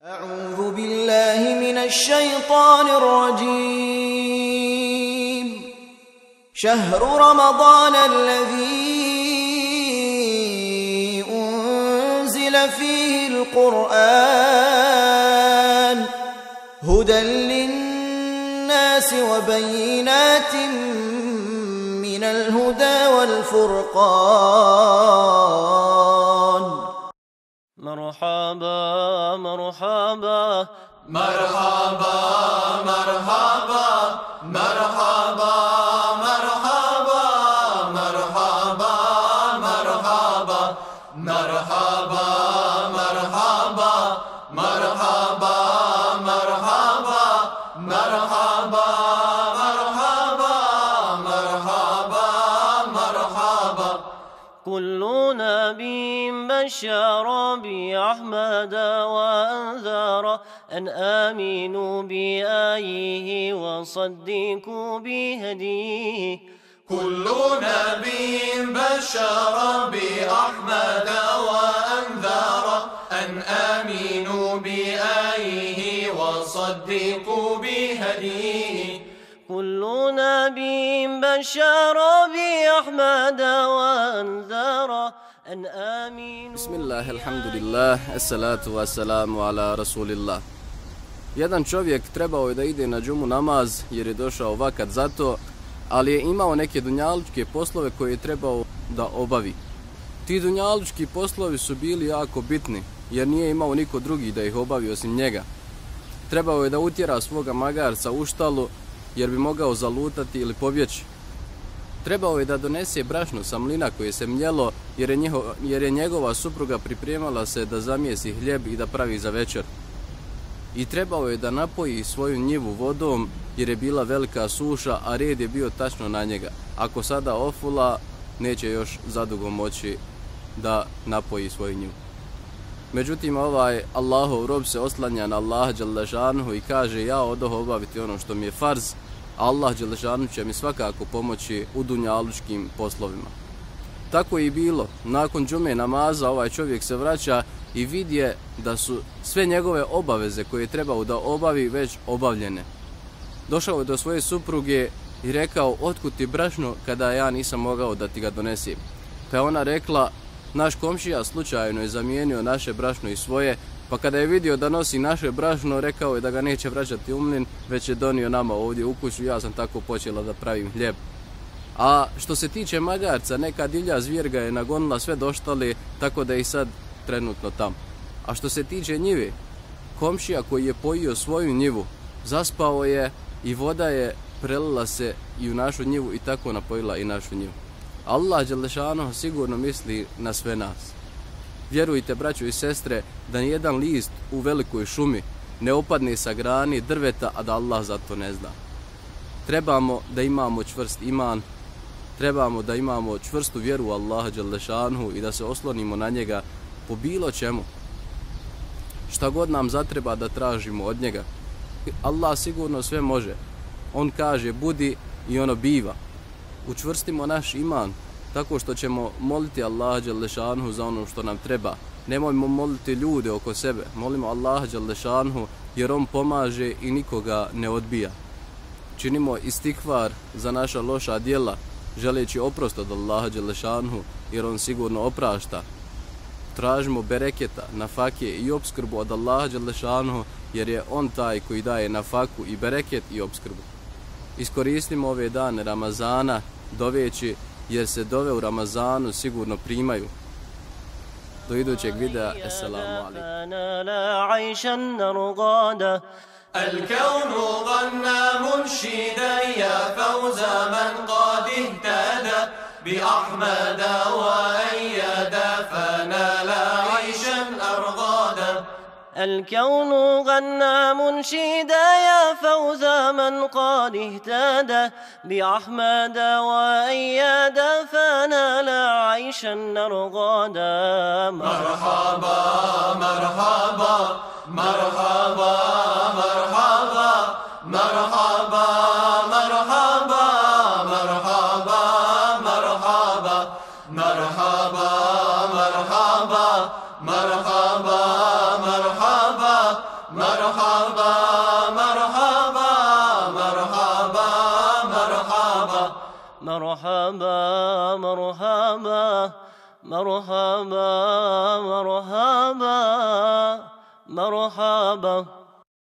أعوذ بالله من الشيطان الرجيم. شهر رمضان الذي أنزل فيه القرآن هدى للناس وبينات من الهدى والفرقان. مرحبا مرحبا مرحبا مرحبا مرحبا مرحبا مرحبا مرحبا مرحبا مرحبا مرحبا مرحبا مرحبا مرحبا مرحبا. كل نبي بشر بأحمد وأنذر أن آمنوا بآيه وصدقوا بهديه. كل نبي بشر بأحمد وأنذر أن آمنوا بآيه وصدقوا بهديه. كل نبي بشر بأحمد وأنذر أن آمنوا. بسم الله الحمد لله الصلاة والسلام على رسول الله. Jedan čovjek trebao je da ide na džumu namaz jer je došao vakat za to, ali je imao neke dunjalučke poslove koje je trebao da obavi. Ti dunjalučki poslovi su bili jako bitni jer nije imao niko drugi da ih obavi osim njega. Trebao je da utjera svoga magarca u štalu jer bi mogao zalutati ili pobjeći. Trebao je da donese brašno sa mlina koje se mljelo jer je njegova supruga pripremala se da zamijesi hljeb i da pravi za večer. I trebao je da napoji svoju njivu vodom jer je bila velika suša, a red je bio tačno na njega. Ako sada ofula, neće još zadugo moći da napoji svoju njivu. Međutim, Allahov rob se oslanja na Allaha dželešanuhu i kaže: ja odoh obaviti ono što mi je farz, Allah dželešanuhu će mi svakako pomoći u dunjalučkim poslovima. Tako je i bilo. Nakon džume namaza ovaj čovjek se vraća i vidje da su sve njegove obaveze koje je trebao da obavi već obavljene. Došao je do svoje supruge i rekao: otkud ti brašno kada ja nisam mogao da ti ga donesem? Pa je ona rekla: naš komšija slučajno je zamijenio naše brašno i svoje, pa kada je vidio da nosi naše brašno, rekao je da ga neće vraćati u mlin, već je donio nama ovdje u kuću. Ja sam tako počela da pravim hljeb. A što se tiče magarca, neka divlja zvijer ga je nagonila sve do štale, tako da je i sad trenutno tam. A što se tiče njive, komšija koji je pojio svoju njivu, zaspao je i voda je prelila se i u našu njivu i tako napojila i našu njivu. Allah dželešanuhu sigurno misli na sve nas. Vjerujte, braćo i sestre, da nijedan list u velikoj šumi ne opadne sa grani drveta, a da Allah za to ne zna. Trebamo da imamo čvrst iman, trebamo da imamo čvrstu vjeru u Allaha dželešanuhu i da se oslonimo na njega po bilo čemu. Šta god nam zatreba da tražimo od njega. Allah sigurno sve može. On kaže budi i ono biva. Učvrstimo naš iman tako što ćemo moliti Allaha dželešanuhu za ono što nam treba. Nemojmo moliti ljude oko sebe. Molimo Allaha dželešanuhu jer on pomaže i nikoga ne odbija. Činimo istikvar za naša loša djela želeći oprost od Allaha dželešanuhu jer on sigurno oprašta. Tražimo bereketa, nafake i opskrbu od Allaha dželešanuhu jer je on taj koji daje nafaku i bereket i opskrbu. Iskoristimo ove dane Ramazana doveći jer se dove u Ramazanu sigurno primaju. Do idućeg videa. Assalamu alaikum. الكون غنى منشدا يا فوز من قد اهتدى بأحمد وأيدا فنال عيشا أرغادا. الكون غنى منشدا يا فوز من قد اهتدى بأحمد وأيدا فنال عيشا رغدا. مرحبا مرحبا مرحبا مرحبا مرحبا مرحبا مرحبا مرحبا مرحبا مرحبا مرحبا مرحبا مرحبا مرحبا مرحبا مرحبا مرحبا مرحبا مرحبا مرحبا مرحبا